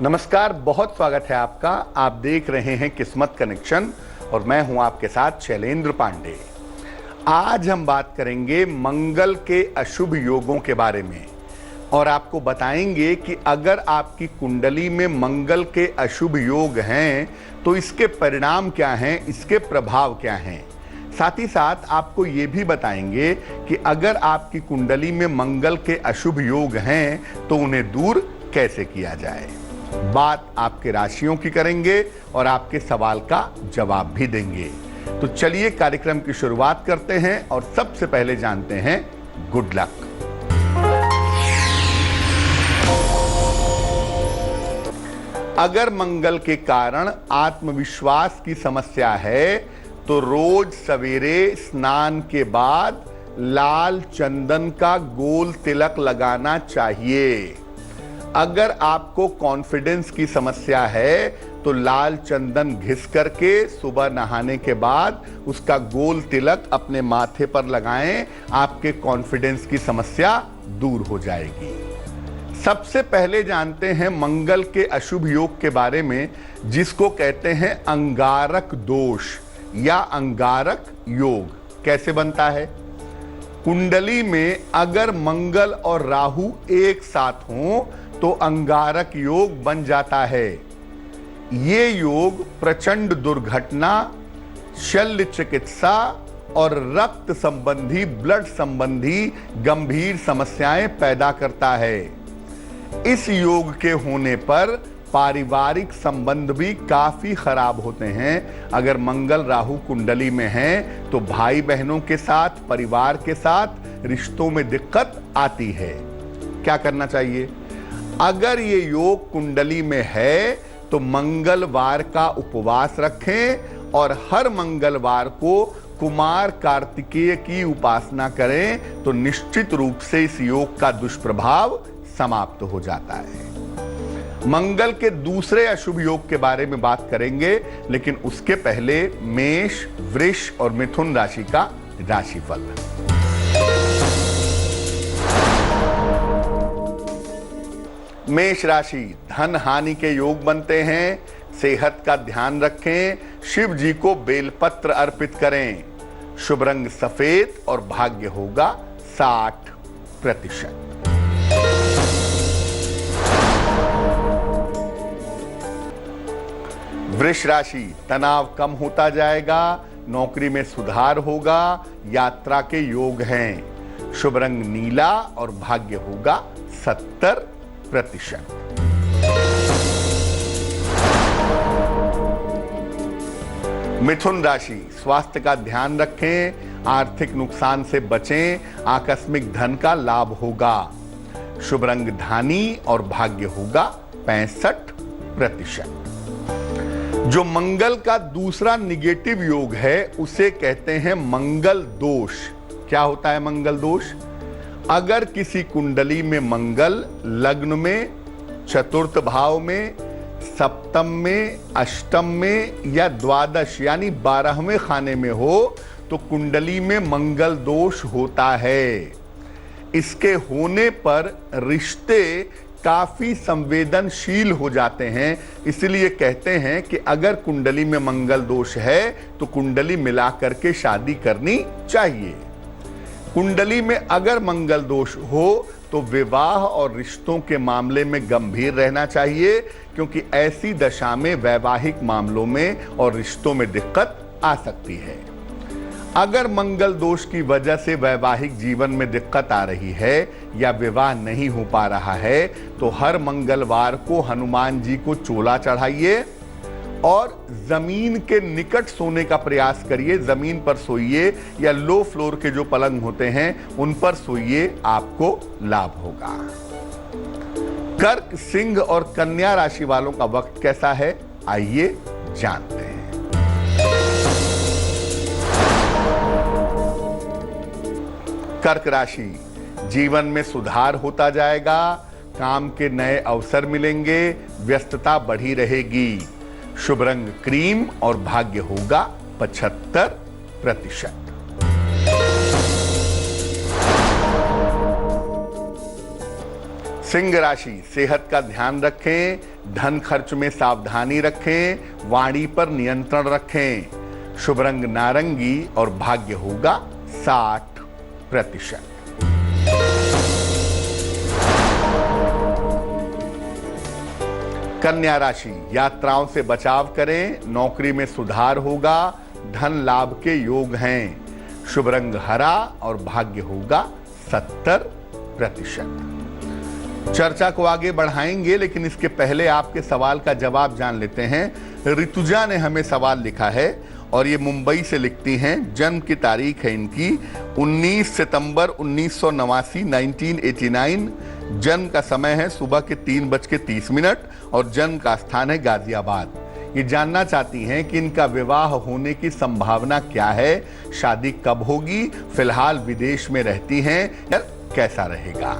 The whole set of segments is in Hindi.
नमस्कार, बहुत स्वागत है आपका। आप देख रहे हैं किस्मत कनेक्शन और मैं हूं आपके साथ शैलेंद्र पांडे। आज हम बात करेंगे मंगल के अशुभ योगों के बारे में और आपको बताएंगे कि अगर आपकी कुंडली में मंगल के अशुभ योग हैं तो इसके परिणाम क्या हैं, इसके प्रभाव क्या हैं। साथ ही साथ आपको ये भी बताएंगे कि अगर आपकी कुंडली में मंगल के अशुभ योग हैं तो उन्हें दूर कैसे किया जाए। बात आपके राशियों की करेंगे और आपके सवाल का जवाब भी देंगे। तो चलिए कार्यक्रम की शुरुआत करते हैं और सबसे पहले जानते हैं गुड लक। अगर मंगल के कारण आत्मविश्वास की समस्या है तो रोज सवेरे स्नान के बाद लाल चंदन का गोल तिलक लगाना चाहिए। अगर आपको कॉन्फिडेंस की समस्या है तो लाल चंदन घिस करके सुबह नहाने के बाद उसका गोल तिलक अपने माथे पर लगाएं, आपके कॉन्फिडेंस की समस्या दूर हो जाएगी। सबसे पहले जानते हैं मंगल के अशुभ योग के बारे में, जिसको कहते हैं अंगारक दोष या अंगारक योग। कैसे बनता है? कुंडली में अगर मंगल और राहु एक साथ हों तो अंगारक योग बन जाता है। ये योग प्रचंड दुर्घटना, शल्य चिकित्सा और रक्त संबंधी, ब्लड संबंधी गंभीर समस्याएं पैदा करता है। इस योग के होने पर पारिवारिक संबंध भी काफी खराब होते हैं। अगर मंगल राहु कुंडली में है तो भाई बहनों के साथ, परिवार के साथ रिश्तों में दिक्कत आती है। क्या करना चाहिए? अगर ये योग कुंडली में है तो मंगलवार का उपवास रखें और हर मंगलवार को कुमार कार्तिकेय की उपासना करें तो निश्चित रूप से इस योग का दुष्प्रभाव समाप्त हो जाता है। मंगल के दूसरे अशुभ योग के बारे में बात करेंगे, लेकिन उसके पहले मेष, वृष और मिथुन राशि का राशिफल। मेष राशि, धन हानि के योग बनते हैं। सेहत का ध्यान रखें। शिव जी को बेलपत्र अर्पित करें। शुभ रंग सफेद और भाग्य होगा 60%। वृष राशि, तनाव कम होता जाएगा। नौकरी में सुधार होगा। यात्रा के योग हैं। शुभ रंग नीला और भाग्य होगा 70%। मिथुन राशि, स्वास्थ्य का ध्यान रखें। आर्थिक नुकसान से बचें। आकस्मिक धन का लाभ होगा। शुभ रंग धानी और भाग्य होगा 65%। जो मंगल का दूसरा निगेटिव योग है उसे कहते हैं मंगल दोष। क्या होता है मंगल दोष? अगर किसी कुंडली में मंगल लग्न में, चतुर्थ भाव में, सप्तम में, अष्टम में या द्वादश यानी 12वें खाने में हो तो कुंडली में मंगल दोष होता है। इसके होने पर रिश्ते काफी संवेदनशील हो जाते हैं। इसलिए कहते हैं कि अगर कुंडली में मंगल दोष है तो कुंडली मिला करके शादी करनी चाहिए। कुंडली में अगर मंगल दोष हो तो विवाह और रिश्तों के मामले में गंभीर रहना चाहिए, क्योंकि ऐसी दशा में वैवाहिक मामलों में और रिश्तों में दिक्कत आ सकती है। अगर मंगल दोष की वजह से वैवाहिक जीवन में दिक्कत आ रही है या विवाह नहीं हो पा रहा है तो हर मंगलवार को हनुमान जी को चोला चढ़ाइए और जमीन के निकट सोने का प्रयास करिए। जमीन पर सोइए या लो फ्लोर के जो पलंग होते हैं उन पर सोइए, आपको लाभ होगा। कर्क, सिंह और कन्या राशि वालों का वक्त कैसा है, आइए जानते हैं। कर्क राशि, जीवन में सुधार होता जाएगा। काम के नए अवसर मिलेंगे। व्यस्तता बढ़ी रहेगी। शुभ रंग क्रीम और भाग्य होगा 75%। सिंह राशि, सेहत का ध्यान रखें। धन खर्च में सावधानी रखें, वाणी पर नियंत्रण रखें। शुभ रंग नारंगी और भाग्य होगा 60%। कन्या राशि, यात्राओं से बचाव करें, नौकरी में सुधार होगा, धन लाभ के योग हैं। शुभ रंग हरा और भाग्य होगा 70%। चर्चा को आगे बढ़ाएंगे, लेकिन इसके पहले आपके सवाल का जवाब जान लेते हैं। ऋतुजा ने हमें सवाल लिखा है और ये मुंबई से लिखती हैं। जन्म की तारीख है इनकी 19 सितंबर 1989, 1989। जन्म का समय है सुबह के 3:30 और जन्म का स्थान है गाजियाबाद। ये जानना चाहती हैं कि इनका विवाह होने की संभावना क्या है, शादी कब होगी, फिलहाल विदेश में रहती हैं, कैसा रहेगा।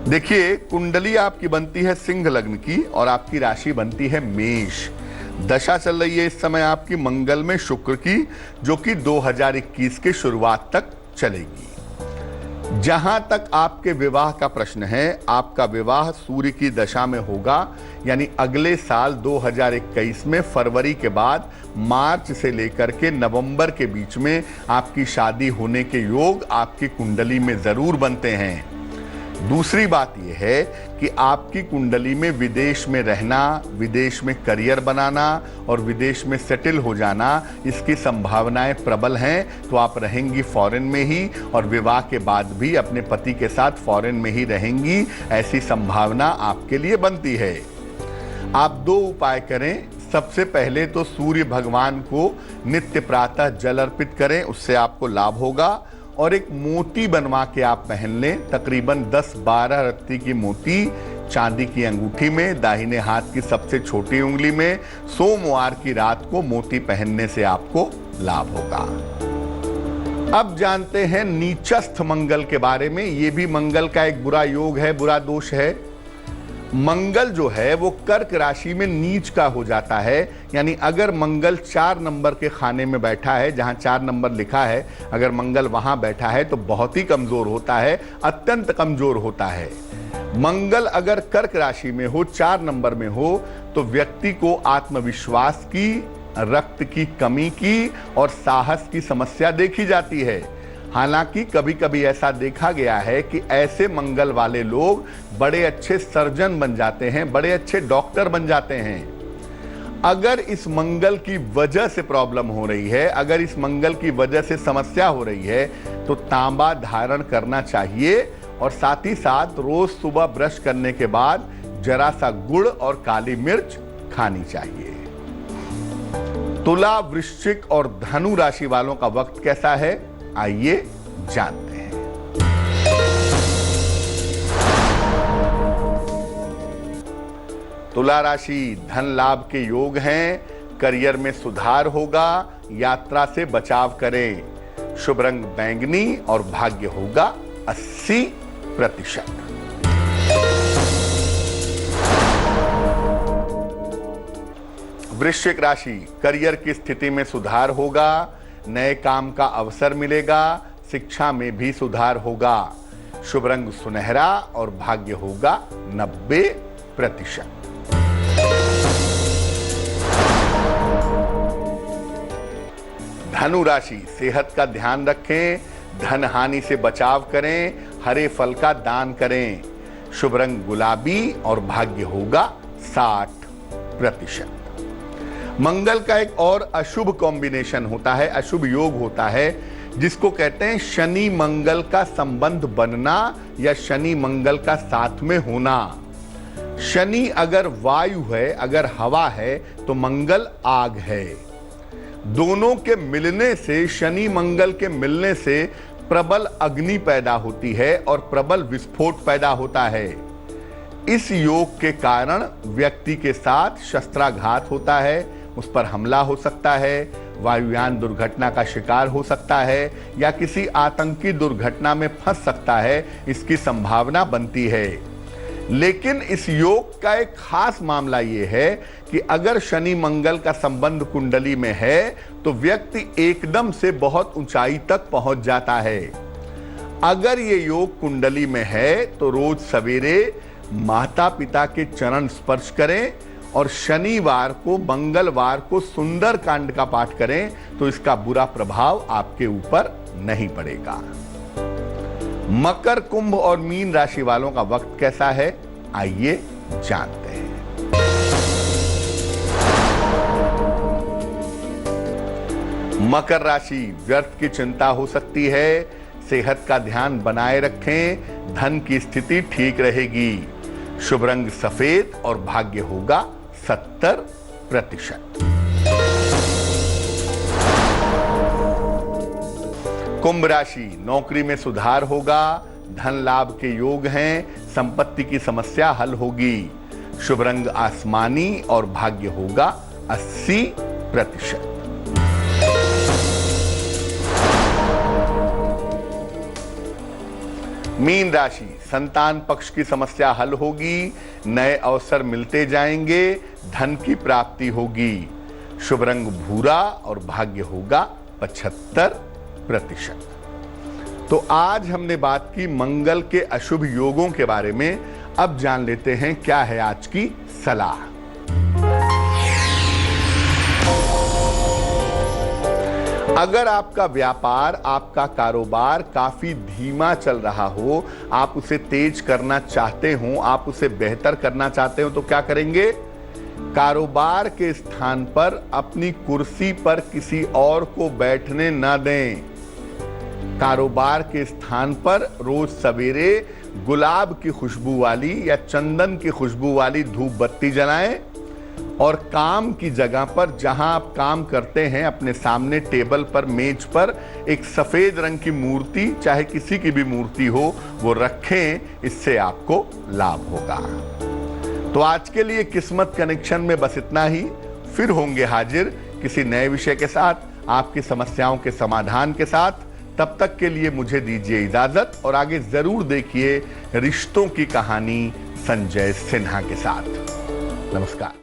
देखिए, कुंडली आपकी बनती है सिंह लग्न की और आपकी राशि बनती है मेष। दशा चल रही है इस समय आपकी मंगल में शुक्र की, जो कि 2021 के शुरुआत तक चलेगी। जहां तक आपके विवाह का प्रश्न है, आपका विवाह सूर्य की दशा में होगा, यानी अगले साल 2021 में फरवरी के बाद मार्च से लेकर के नवंबर के बीच में आपकी शादी होने के योग आपकी कुंडली में जरूर बनते हैं। दूसरी बात यह है कि आपकी कुंडली में विदेश में रहना, विदेश में करियर बनाना और विदेश में सेटल हो जाना, इसकी संभावनाएं प्रबल हैं। तो आप रहेंगी फॉरेन में ही और विवाह के बाद भी अपने पति के साथ फॉरेन में ही रहेंगी, ऐसी संभावना आपके लिए बनती है। आप 2 उपाय करें। सबसे पहले तो सूर्य भगवान को नित्य प्रातः जल अर्पित करें, उससे आपको लाभ होगा। और एक मोती बनवा के आप पहन लें, तकरीबन 10-12 रत्ती की मोती चांदी की अंगूठी में, दाहिने हाथ की सबसे छोटी उंगली में। सोमवार की रात को मोती पहनने से आपको लाभ होगा। अब जानते हैं नीचस्थ मंगल के बारे में। ये भी मंगल का एक बुरा योग है, बुरा दोष है। मंगल जो है वो कर्क राशि में नीच का हो जाता है, यानी अगर मंगल 4 नंबर के खाने में बैठा है, जहां 4 नंबर लिखा है, अगर मंगल वहां बैठा है तो बहुत ही कमजोर होता है, अत्यंत कमजोर होता है। मंगल अगर कर्क राशि में हो, 4 नंबर में हो, तो व्यक्ति को आत्मविश्वास की, रक्त की कमी की और साहस की समस्या देखी जाती है। हालांकि कभी कभी ऐसा देखा गया है कि ऐसे मंगल वाले लोग बड़े अच्छे सर्जन बन जाते हैं, बड़े अच्छे डॉक्टर बन जाते हैं। अगर इस मंगल की वजह से प्रॉब्लम हो रही है, अगर इस मंगल की वजह से समस्या हो रही है, तो तांबा धारण करना चाहिए और साथ ही साथ रोज सुबह ब्रश करने के बाद जरा सा गुड़ और काली मिर्च खानी चाहिए। तुला, वृश्चिक और धनु राशि वालों का वक्त कैसा है, आइए जानते हैं। तुला राशि, धन लाभ के योग हैं, करियर में सुधार होगा, यात्रा से बचाव करें। शुभ रंग बैंगनी और भाग्य होगा 80%। वृश्चिक राशि, करियर की स्थिति में सुधार होगा, नए काम का अवसर मिलेगा, शिक्षा में भी सुधार होगा। शुभ रंग सुनहरा और भाग्य होगा 90%। धनु राशि, सेहत का ध्यान रखें, धन हानि से बचाव करें, हरे फल का दान करें। शुभ रंग गुलाबी और भाग्य होगा 60%। मंगल का एक और अशुभ कॉम्बिनेशन होता है, अशुभ योग होता है, जिसको कहते हैं शनि मंगल का संबंध बनना या शनि मंगल का साथ में होना। शनि अगर वायु है, अगर हवा है, तो मंगल आग है। दोनों के मिलने से, शनि मंगल के मिलने से प्रबल अग्नि पैदा होती है और प्रबल विस्फोट पैदा होता है। इस योग के कारण व्यक्ति के साथ शस्त्राघात होता है, उस पर हमला हो सकता है, वायुयान दुर्घटना का शिकार हो सकता है या किसी आतंकी दुर्घटना में फंस सकता है, इसकी संभावना बनती है। लेकिन इस योग का एक खास मामला यह है कि अगर शनि मंगल का संबंध कुंडली में है तो व्यक्ति एकदम से बहुत ऊंचाई तक पहुंच जाता है। अगर ये योग कुंडली में है तो रोज सवेरे माता पिता के चरण स्पर्श करें और शनिवार को, मंगलवार को सुंदर कांड का पाठ करें तो इसका बुरा प्रभाव आपके ऊपर नहीं पड़ेगा। मकर, कुंभ और मीन राशि वालों का वक्त कैसा है, आइए जानते हैं। मकर राशि, व्यर्थ की चिंता हो सकती है, सेहत का ध्यान बनाए रखें, धन की स्थिति ठीक रहेगी। शुभ रंग सफेद और भाग्य होगा 70%। कुंभ राशि, नौकरी में सुधार होगा, धन लाभ के योग हैं, संपत्ति की समस्या हल होगी। शुभ रंग आसमानी और भाग्य होगा 80%। मीन राशि, संतान पक्ष की समस्या हल होगी, नए अवसर मिलते जाएंगे, धन की प्राप्ति होगी। शुभ रंग भूरा और भाग्य होगा 75%। तो आज हमने बात की मंगल के अशुभ योगों के बारे में। अब जान लेते हैं क्या है आज की सलाह। अगर आपका व्यापार, आपका कारोबार काफी धीमा चल रहा हो, आप उसे तेज करना चाहते हो, आप उसे बेहतर करना चाहते हो, तो क्या करेंगे? कारोबार के स्थान पर अपनी कुर्सी पर किसी और को बैठने न दें। कारोबार के स्थान पर रोज सवेरे गुलाब की खुशबू वाली या चंदन की खुशबू वाली धूप बत्ती जलाएं और काम की जगह पर, जहां आप काम करते हैं, अपने सामने टेबल पर, मेज पर एक सफेद रंग की मूर्ति, चाहे किसी की भी मूर्ति हो, वो रखें। इससे आपको लाभ होगा। तो आज के लिए किस्मत कनेक्शन में बस इतना ही। फिर होंगे हाजिर किसी नए विषय के साथ, आपकी समस्याओं के समाधान के साथ। तब तक के लिए मुझे दीजिए इजाजत और आगे जरूर देखिए रिश्तों की कहानी संजय सिन्हा के साथ। नमस्कार।